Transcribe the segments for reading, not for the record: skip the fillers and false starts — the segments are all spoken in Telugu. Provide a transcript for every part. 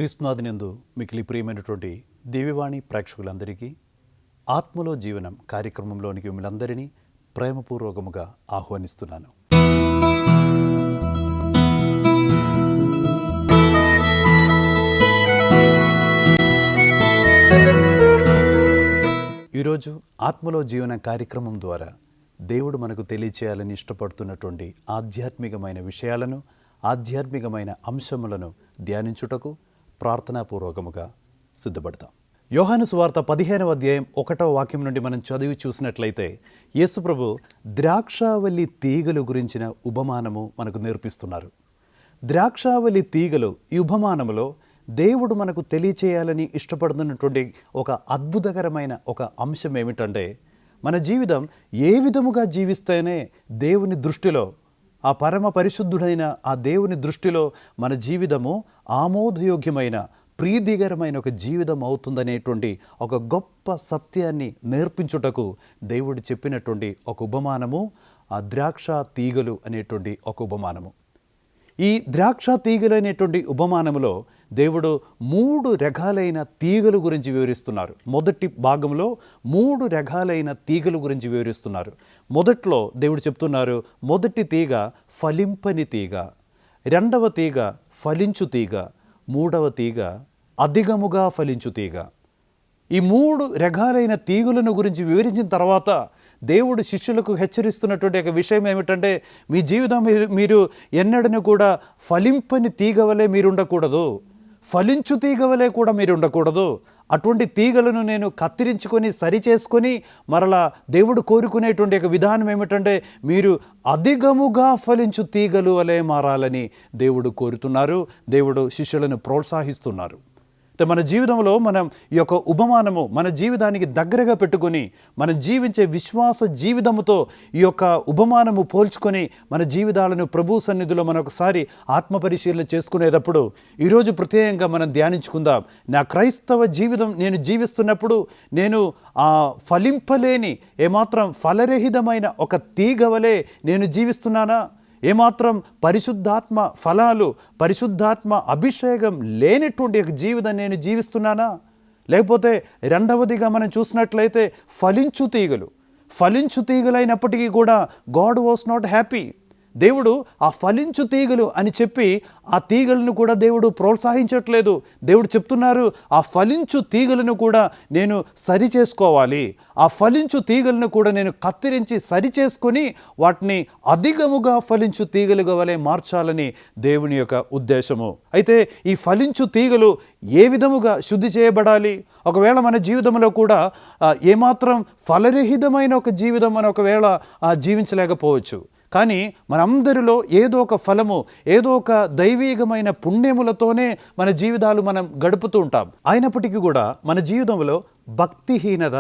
క్రీస్తునాథునందు మికిలి ప్రియమైనటువంటి దివ్యవాణి ప్రేక్షకులందరికీ ఆత్మలో జీవనం కార్యక్రమంలోనికి మిమ్మల్ందరినీ ప్రేమపూర్వకముగా ఆహ్వానిస్తున్నాను. ఈరోజు ఆత్మలో జీవన కార్యక్రమం ద్వారా దేవుడు మనకు తెలియచేయాలని ఇష్టపడుతున్నటువంటి ఆధ్యాత్మికమైన విషయాలను, ఆధ్యాత్మికమైన అంశములను ధ్యానించుటకు ప్రార్థనాపూర్వకముగా సిద్ధపడతాం. యోహాను సువార్త 15వ అధ్యాయం 1వ వాక్యం నుండి మనం చదివి చూసినట్లయితే యేసుప్రభు ద్రాక్షావల్లి తీగలు గురించిన ఉపమానము మనకు నేర్పిస్తున్నారు. ద్రాక్షావల్లి తీగలు ఈ ఉపమానములో దేవుడు మనకు తెలియచేయాలని ఇష్టపడుతున్నటువంటి ఒక అద్భుతకరమైన ఒక అంశం ఏమిటంటే, మన జీవితం ఏ విధముగా జీవిస్తేనే దేవుని దృష్టిలో, ఆ పరమ పరిశుద్ధుడైన ఆ దేవుని దృష్టిలో మన జీవితము ఆమోదయోగ్యమైన, ప్రీతికరమైన ఒక జీవితం అవుతుందనేటువంటి ఒక గొప్ప సత్యాన్ని నేర్పించుటకు దేవుడు చెప్పినటువంటి ఒక ఉపమానము ఆ ద్రాక్ష తీగలు అనేటువంటి ఒక ఉపమానము. ఈ ద్రాక్ష తీగలు అనేటువంటి ఉపమానములో దేవుడు 3 రకాలైన తీగలు గురించి వివరిస్తున్నారు. మొదటి భాగంలో 3 రకాలైన తీగలు గురించి వివరిస్తున్నారు. మొదట్లో దేవుడు చెప్తున్నారు, మొదటి తీగ ఫలింపని తీగ, రెండవ తీగ ఫలించు తీగ, మూడవ తీగ అధికముగా ఫలించు తీగ. ఈ 3 రకాలైన తీగలను గురించి వివరించిన తర్వాత దేవుడు శిష్యులకు హెచ్చరిస్తున్నటువంటి ఒక విషయం ఏమిటంటే, మీ జీవితం మీరు ఎన్నడూ కూడా ఫలింపని తీగ వలె మీరు ఉండకూడదు, ఫలించు తీగ వలె కూడా మీరు ఉండకూడదు. అటువంటి తీగలను నేను కత్తిరించుకొని సరిచేసుకొని మరలా దేవుడు కోరుకునేటువంటి ఒక విధానం ఏమిటంటే, మీరు అధికముగా ఫలించు తీగలు వలె మారాలని దేవుడు కోరుతున్నారు. దేవుడు శిష్యులను ప్రోత్సహిస్తున్నారు. మన జీవితంలో మనం ఈ యొక్క ఉపమానము మన జీవితానికి దగ్గరగా పెట్టుకొని మనం జీవించే విశ్వాస జీవితముతో ఈ యొక్క ఉపమానము పోల్చుకొని మన జీవితాలను ప్రభు సన్నిధిలో మనం ఒకసారి ఆత్మపరిశీలన చేసుకునేటప్పుడు ఈరోజు ప్రత్యేకంగా మనం ధ్యానించుకుందాం. నా క్రైస్తవ జీవితం నేను జీవిస్తున్నప్పుడు నేను ఫలింపలేని, ఏమాత్రం ఫలరహితమైన ఒక తీగ వలె నేను జీవిస్తున్నానా? ఏమాత్రం పరిశుద్ధాత్మ ఫలాలు, పరిశుద్ధాత్మ అభిషేకం లేనటువంటి ఒక జీవితం నేను జీవిస్తున్నానా? లేకపోతే రెండవదిగా మనం చూసినట్లయితే ఫలించు తీగలైనప్పటికీ కూడా గాడ్ వాస్ నాట్ హ్యాపీ. దేవుడు ఆ ఫలించు తీగలు అని చెప్పి ఆ తీగలను కూడా దేవుడు ప్రోత్సహించట్లేదు. దేవుడు చెప్తున్నారు, ఆ ఫలించు తీగలను కూడా నేను సరి చేసుకోవాలి, ఆ ఫలించు తీగలను కూడా నేను కత్తిరించి సరి చేసుకొని వాటిని అధికముగా ఫలించు తీగలుగా వలె మార్చాలని దేవుని యొక్క ఉద్దేశము. అయితే ఈ ఫలించు తీగలు ఏ విధముగా శుద్ధి చేయబడాలి? ఒకవేళ మన జీవితంలో కూడా ఏమాత్రం ఫలరహితమైన ఒక జీవితం మనం ఒకవేళ జీవించలేకపోవచ్చు. కానీ మనందరిలో ఏదో ఒక ఫలము, ఏదో ఒక దైవీకమైన పుణ్యములతోనే మన జీవితాలు మనం గడుపుతూ ఉంటాం. అయినప్పటికీ కూడా మన జీవితంలో భక్తిహీనత,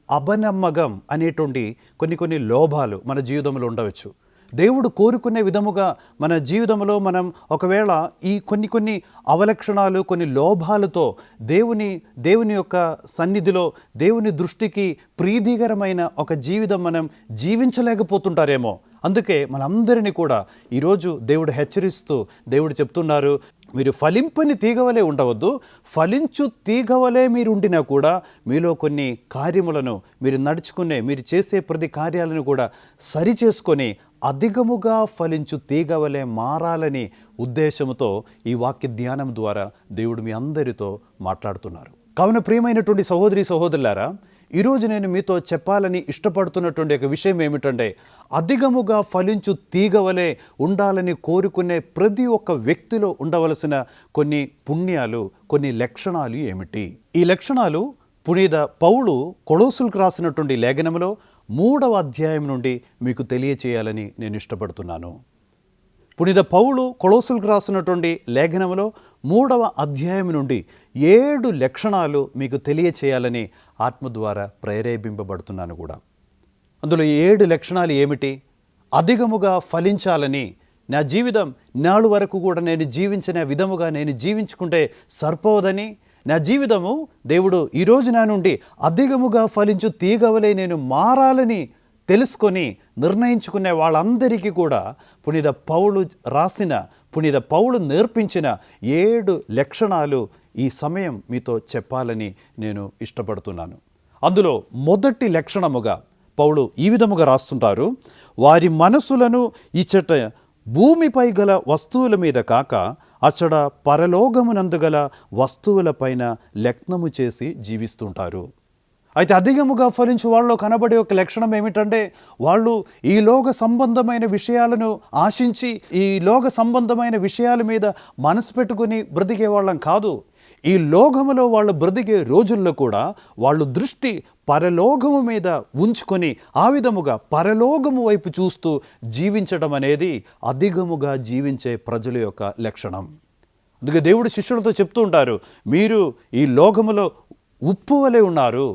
అపనమ్మకం అనేటువంటి కొన్ని లోభాలు మన జీవితంలో ఉండవచ్చు. దేవుడు కోరుకునే విధముగా మన జీవితంలో మనం ఒకవేళ ఈ కొన్ని అవలక్షణాలు, కొన్ని లోభాలతో దేవుని యొక్క సన్నిధిలో, దేవుని దృష్టికి ప్రీతికరమైన ఒక జీవితం మనం జీవించలేకపోతుంటారేమో. అందుకే మనందరినీ కూడా ఈరోజు దేవుడు హెచ్చరిస్తూ దేవుడు చెప్తున్నారు, మీరు ఫలింపని తీగవలే ఉండవద్దు, ఫలించు తీగవలే మీరు ఉండినా కూడా మీలో కొన్ని కార్యములను మీరు చేసే ప్రతి కార్యాలను కూడా సరి చేసుకొని అధికముగా ఫలించు తీగవలే మారాలని ఉద్దేశంతో ఈ వాక్య ధ్యానం ద్వారా దేవుడు మీ అందరితో మాట్లాడుతున్నారు. కావున ప్రియమైనటువంటి సహోదరి సహోదరులారా, ఈరోజు నేను మీతో చెప్పాలని ఇష్టపడుతున్నటువంటి ఒక విషయం ఏమిటంటే, అధికముగా ఫలించు తీగవలే ఉండాలని కోరుకునే ప్రతి ఒక్క వ్యక్తిలో ఉండవలసిన కొన్ని పుణ్యాలు, కొన్ని లక్షణాలు ఏమిటి? ఈ లక్షణాలు పునీత పౌలు కొలొస్సీలకు రాసినటువంటి లేఖనములో 3వ అధ్యాయం నుండి మీకు తెలియచేయాలని నేను ఇష్టపడుతున్నాను. పునీత పౌలు కొలొస్సీలకు రాసినటువంటి లేఖనములో 3వ అధ్యాయం నుండి 7 లక్షణాలు మీకు తెలియచేయాలని ఆత్మ ద్వారా ప్రేరేపింపబడుతున్నాను కూడా. అందులో 7 లక్షణాలు ఏమిటి? అధికముగా ఫలించాలని, నా జీవితం నాడు వరకు కూడా నేను జీవించిన విధముగా నేను జీవించుకుంటే సరిపోదని, నా జీవితము దేవుడు ఈరోజు నా నుండి అధికముగా ఫలించు తీగవలే నేను మారాలని తెలుసుకొని నిర్ణయించుకునే వాళ్ళందరికీ కూడా పునీత పౌలు నేర్పించిన 7 లక్షణాలు ఈ సమయం మీతో చెప్పాలని నేను ఇష్టపడుతున్నాను. అందులో మొదటి లక్షణముగా పౌలు ఈ విధముగా రాస్తుంటారు, వారి మనసులను ఇచ్చట భూమిపై గల వస్తువుల మీద కాక అచ్చట పరలోకమునందు గల వస్తువులపైన లగ్నము చేసి జీవిస్తుంటారు. అయితే అధికముగా ఫలించు వాళ్ళలో కనబడే ఒక లక్షణం ఏమిటంటే, వాళ్ళు ఈ లోక సంబంధమైన విషయాలను ఆశించి ఈ లోక సంబంధమైన విషయాల మీద మనసు పెట్టుకుని బ్రతికే వాళ్ళం కాదు. ఈ లోకములో వాళ్ళు బ్రతికే రోజుల్లో కూడా వాళ్ళు దృష్టి పరలోకము మీద ఉంచుకొని ఆ విధముగా పరలోకము వైపు చూస్తూ జీవించడం అనేది అధికముగా జీవించే ప్రజల యొక్క లక్షణం. అందుకే దేవుడు శిష్యులతో చెప్తూ ఉంటారు, మీరు ఈ లోకములో ఉప్పు వలె ఉన్నారు,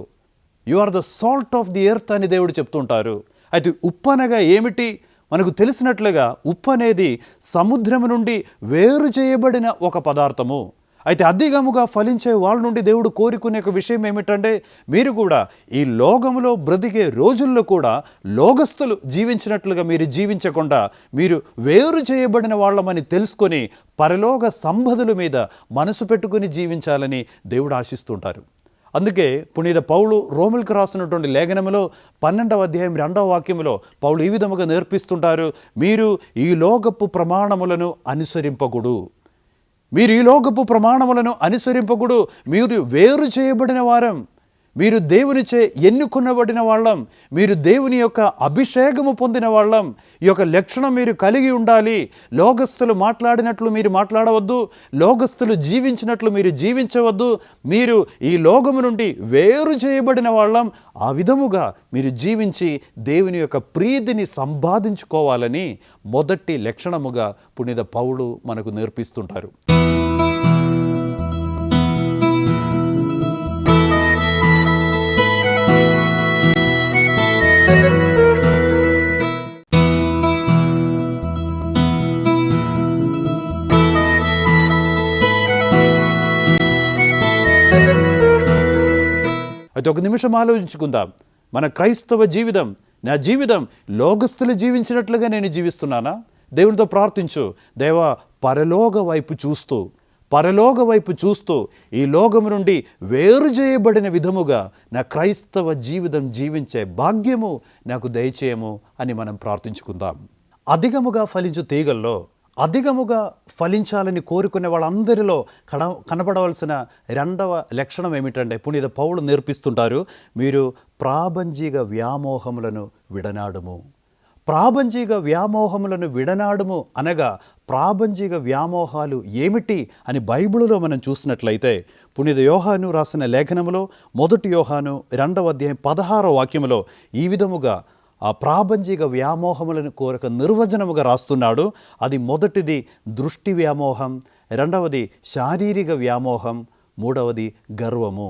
you are the salt of the earth అని దేవుడు చెప్తుంటారు. అయితే ఉప్పు అనగా ఏమిటి? మనకు తెలిసినట్లుగా ఉప్పు అనేది సముద్రం నుండి వేరు చేయబడిన ఒక పదార్థము. అయితే అధికముగా ఫలించే వాళ్ళ నుండి దేవుడు కోరుకునే ఒక విషయం ఏమిటంటే, మీరు కూడా ఈ లోకములో బ్రతికే రోజుల్లో కూడా లోకస్తులు జీవించినట్లుగా మీరు జీవించకుండా మీరు వేరు చేయబడిన వాళ్ళమని తెలుసుకొని పరలోక సంపదల మీద మనసు పెట్టుకుని జీవించాలని దేవుడు ఆశిస్తుంటారు. అందుకే పునీత పౌలు రోమిలకు రాసినటువంటి లేఖనములో 12వ అధ్యాయం 2వ వాక్యములో పౌలు ఈ విధముగా నేర్పిస్తుంటారు, మీరు ఈ లోకపు ప్రమాణములను అనుసరింపకుడు. మీరు ఈ లోకపు ప్రమాణములను అనుసరింపకుడు. మీరు వేరు చేయబడిన వారం, మీరు దేవునిచే ఎన్నుకొనబడిన వాళ్ళం, మీరు దేవుని యొక్క అభిషేకము పొందిన వాళ్ళం. ఈ యొక్క లక్షణం మీరు కలిగి ఉండాలి. లోకస్తులు మాట్లాడినట్లు మీరు మాట్లాడవద్దు, లోకస్తులు జీవించినట్లు మీరు జీవించవద్దు. మీరు ఈ లోకము నుండి వేరు చేయబడిన వాళ్ళం. ఆ విధముగా మీరు జీవించి దేవుని యొక్క ప్రీతిని సంపాదించుకోవాలని మొదటి లక్షణముగా పునీత పౌలు మనకు నేర్పిస్తుంటారు. అయితే ఒక నిమిషం ఆలోచించుకుందాం. మన క్రైస్తవ జీవితం, నా జీవితం లోకస్తులు జీవించినట్లుగా నేను జీవిస్తున్నానా? దేవునితో ప్రార్థించు, దేవా పరలోక వైపు చూస్తూ ఈ లోకము నుండి వేరు చేయబడిన విధముగా నా క్రైస్తవ జీవితం జీవించే భాగ్యము నాకు దయచేయము అని మనం ప్రార్థించుకుందాం. అధికముగా ఫలించు తీగల్లో అధికముగా ఫలించాలని కోరుకునే వాళ్ళందరిలో కనబడవలసిన రెండవ లక్షణం ఏమిటంటే, పునీత పౌలు నేర్పిస్తుంటారు, మీరు ప్రాపంచిక వ్యామోహములను విడనాడుము. ప్రాపంచిక వ్యామోహములను విడనాడుము అనగా ప్రాపంచిక వ్యామోహాలు ఏమిటి అని బైబిలులో మనం చూసినట్లయితే, పునీత యోహాను రాసిన లేఖనములో 1 యోహాను 2వ అధ్యాయం 16వ వాక్యములో ఈ విధముగా ఆ ప్రాపంచిక వ్యామోహములను కోరక నిర్వచనముగా రాస్తున్నాడు. అది మొదటిది దృష్టి వ్యామోహం, రెండవది శారీరక వ్యామోహం, మూడవది గర్వము.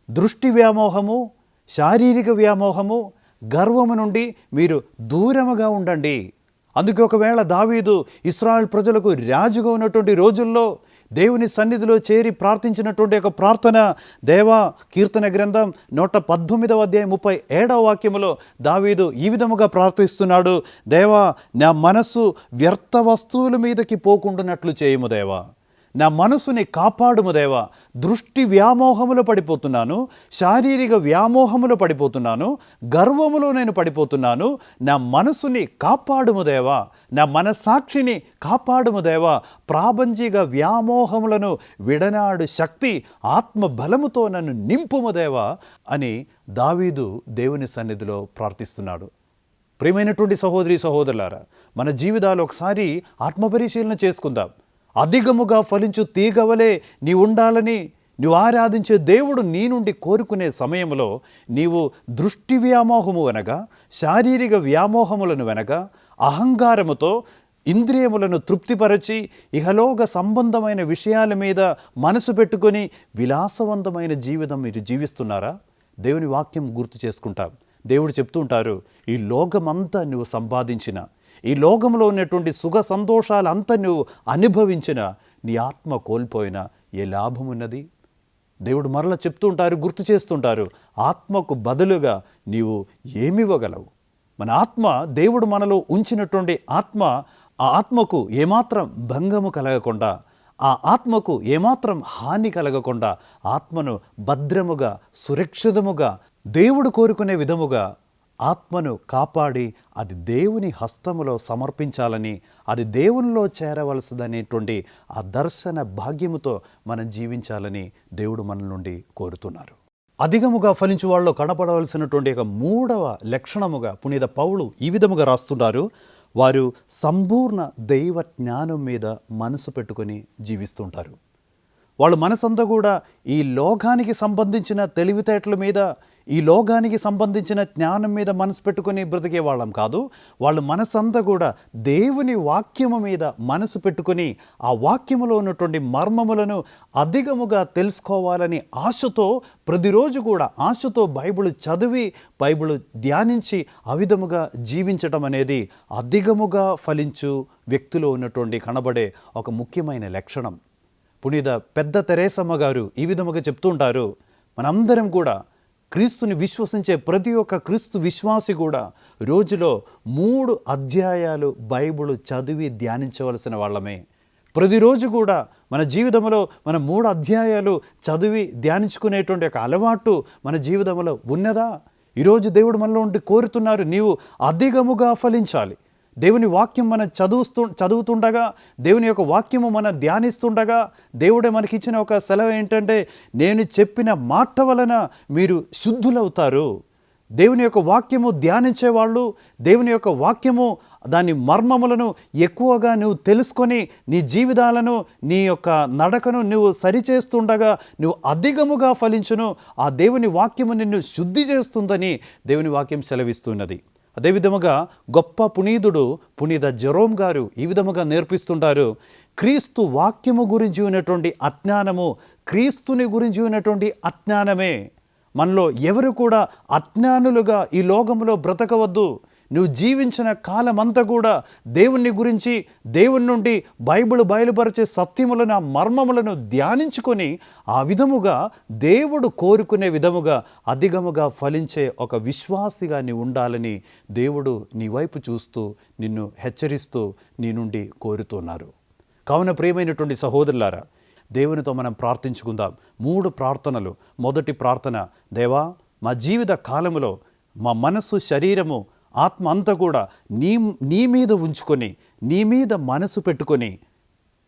దృష్టి వ్యామోహము, శారీరక వ్యామోహము, గర్వము నుండి మీరు దూరముగా ఉండండి. అందుకే ఒకవేళ దావీదు ఇశ్రాయేల్ ప్రజలకు రాజుగా ఉన్నటువంటి రోజుల్లో దేవుని సన్నిధిలో చేరి ప్రార్థించినటువంటి ఒక ప్రార్థన, దేవా కీర్తన గ్రంథం 118వ అధ్యాయం 37వ వాక్యములో దావీదు ఈ విధముగా ప్రార్థిస్తున్నాడు, దేవా నా మనస్సు వ్యర్థ వస్తువుల మీదకి పోకుండానట్లు చేయము దేవా, నా మనసుని కాపాడుము దేవా. దృష్టి వ్యామోహములో పడిపోతున్నాను, శారీరక వ్యామోహములో పడిపోతున్నాను, గర్వములో నేను పడిపోతున్నాను. నా మనసుని కాపాడుము దేవా, నా మనస్సాక్షిని కాపాడుము దేవా. ప్రాపంచిక వ్యామోహములను విడనాడు శక్తి ఆత్మ బలముతో నన్ను నింపుము దేవా అని దావీదు దేవుని సన్నిధిలో ప్రార్థిస్తున్నాడు. ప్రియమైనటువంటి సహోదరి సహోదరులారా, మన జీవితాలు ఒకసారి ఆత్మపరిశీలన చేసుకుందాం. అధికముగా ఫలించు తీగవలే నీ ఉండాలని నువ్వు ఆరాధించే దేవుడు నీ నుండి కోరుకునే సమయంలో నీవు దృష్టి వ్యామోహము వెనక, శారీరక వ్యామోహములను వెనక, అహంకారముతో ఇంద్రియములను తృప్తిపరచి ఇహలోక సంబంధమైన విషయాల మీద మనసు పెట్టుకొని విలాసవంతమైన జీవితం మీరు జీవిస్తున్నారా? దేవుని వాక్యం గుర్తు చేసుకుంటాం. దేవుడు చెప్తుంటారు, ఈ లోకమంతా నువ్వు సంపాదించిన, ఈ లోకంలో ఉన్నటువంటి సుఖ సంతోషాలంతా నువ్వు అనుభవించిన, నీ ఆత్మ కోల్పోయినా ఏ లాభం ఉన్నది? దేవుడు మరలా చెప్తుంటారు, గుర్తు చేస్తుంటారు, ఆత్మకు బదులుగా నీవు ఏమివ్వగలవు? మన ఆత్మ, దేవుడు మనలో ఉంచినటువంటి ఆత్మ, ఆ ఆత్మకు ఏమాత్రం భంగము కలగకుండా, ఆ ఆత్మకు ఏమాత్రం హాని కలగకుండా ఆత్మను భద్రముగా సురక్షితముగా దేవుడు కోరుకునే విధముగా ఆత్మను కాపాడి అది దేవుని హస్తములో సమర్పించాలని, అది దేవునిలో చేరవలసిదనేటువంటి ఆ దర్శన భాగ్యముతో మనం జీవించాలని దేవుడు మన నుండి కోరుతున్నారు. అధికముగా ఫలించు వాళ్ళలో కనపడవలసినటువంటి ఒక 3వ లక్షణముగా పునీత పౌలు ఈ విధముగా రాస్తున్నారు. వారు సంపూర్ణ దైవ జ్ఞానం మీద మనసు పెట్టుకొని జీవిస్తుంటారు. వాళ్ళ మనసంతా కూడా ఈ లోకానికి సంబంధించిన తెలివితేటల మీద, ఈ లోకానికి సంబంధించిన జ్ఞానం మీద మనసు పెట్టుకొని బ్రతికే వాళ్ళం కాదు. వాళ్ళ మనసంతా కూడా దేవుని వాక్యము మీద మనసు పెట్టుకొని ఆ వాక్యములో ఉన్నటువంటి మర్మములను అధికముగా తెలుసుకోవాలని ఆశతో ప్రతిరోజు కూడా ఆశతో బైబిల్ చదివి బైబిల్ ధ్యానించి ఆ విధముగా జీవించటం అనేది అధికముగా ఫలించు వ్యక్తిలో ఉన్నటువంటి కనబడే ఒక ముఖ్యమైన లక్షణం. పునీత పెద్ద తెరేసమ్మ గారు ఈ విధముగా చెప్తూ ఉంటారు, మనందరం కూడా క్రీస్తుని విశ్వసించే ప్రతి ఒక్క క్రీస్తు విశ్వాసి కూడా రోజులో 3 అధ్యాయాలు బైబిల్ చదివి ధ్యానించవలసిన వాళ్ళమే. ప్రతిరోజు కూడా మన జీవితంలో మనం 3 అధ్యాయాలు చదివి ధ్యానించుకునేటువంటి ఒక అలవాటు మన జీవితంలో ఉన్నదా? ఈరోజు దేవుడు మనలో ఉండి కోరుతున్నారు, నీవు అధికముగా ఫలించాలి. దేవుని వాక్యం మనం చదువుతుండగా, దేవుని యొక్క వాక్యము మనం ధ్యానిస్తుండగా దేవుడే మనకిచ్చిన ఒక సెలవు ఏంటంటే, నేను చెప్పిన మాట వలన మీరు శుద్ధులవుతారు. దేవుని యొక్క వాక్యము ధ్యానించేవాళ్ళు, దేవుని యొక్క వాక్యము దాని మర్మములను ఎక్కువగా నువ్వు తెలుసుకొని నీ జీవితాలను, నీ యొక్క నడకను నువ్వు సరిచేస్తుండగా నువ్వు అధికముగా ఫలించును. ఆ దేవుని వాక్యము నిన్ను శుద్ధి చేస్తుందని దేవుని వాక్యం సెలవిస్తున్నది. అదేవిధముగా గొప్ప పునీతుడు పునీత జెరోమ్ గారు ఈ విధముగా నేర్పిస్తుంటారు, క్రీస్తు వాక్యము గురించి ఉన్నటువంటి అజ్ఞానము క్రీస్తుని గురించి ఉన్నటువంటి అజ్ఞానమే. మనలో ఎవరు కూడా అజ్ఞానులుగా ఈ లోకములో బ్రతకవద్దు. నువ్వు జీవించిన కాలమంతా కూడా దేవుని గురించి, దేవుని నుండి బైబిల్ బయలుపరిచే సత్యములను, ఆ మర్మములను ధ్యానించుకొని ఆ విధముగా దేవుడు కోరుకునే విధముగా అధికముగా ఫలించే ఒక విశ్వాసిగా నీ ఉండాలని దేవుడు నీ వైపు చూస్తూ నిన్ను హెచ్చరిస్తూ నీ నుండి కోరుతున్నారు. కావున ప్రియమైనటువంటి సహోదరులారా, దేవునితో మనం ప్రార్థించుకుందాం. 3 ప్రార్థనలు. మొదటి ప్రార్థన, దేవా మా జీవిత కాలములో మా మనస్సు, శరీరము, ఆత్మ అంతా కూడా నీ మీద ఉంచుకొని, నీ మీద మనసు పెట్టుకొని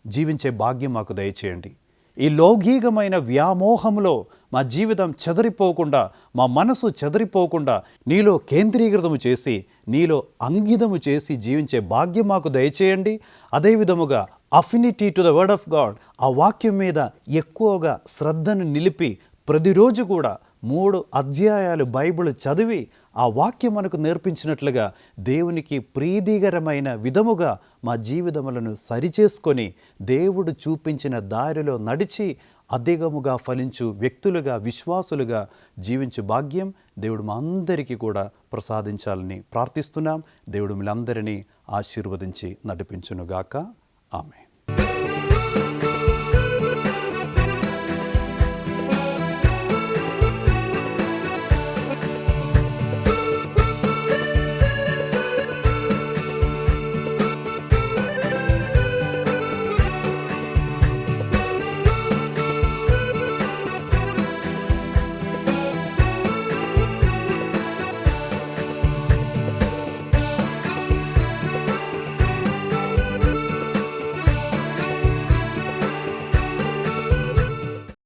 జీవించే భాగ్యం మాకు దయచేయండి. ఈ లౌకికమైన వ్యామోహంలో మా జీవితం చెదరిపోకుండా, మా మనసు చెదరిపోకుండా నీలో కేంద్రీకృతము చేసి, నీలో అంకితము చేసి జీవించే భాగ్యం మాకు దయచేయండి. అదేవిధముగా affinity to the word of God, ఆ వాక్యం మీద ఎక్కువగా శ్రద్ధను నిలిపి ప్రతిరోజు కూడా 3 అధ్యాయాలు బైబిల్ చదివి ఆ వాక్యం మనకు నేర్పించినట్లుగా దేవునికి ప్రీతికరమైన విధముగా మా జీవితములను సరిచేసుకొని దేవుడు చూపించిన దారిలో నడిచి అధికముగా ఫలించు వ్యక్తులుగా, విశ్వాసులుగా జీవించు భాగ్యం దేవుడు మా అందరికీ కూడా ప్రసాదించాలని ప్రార్థిస్తున్నాం. దేవుడు మీరందరినీ ఆశీర్వదించి నడిపించునుగాక. ఆమేన్.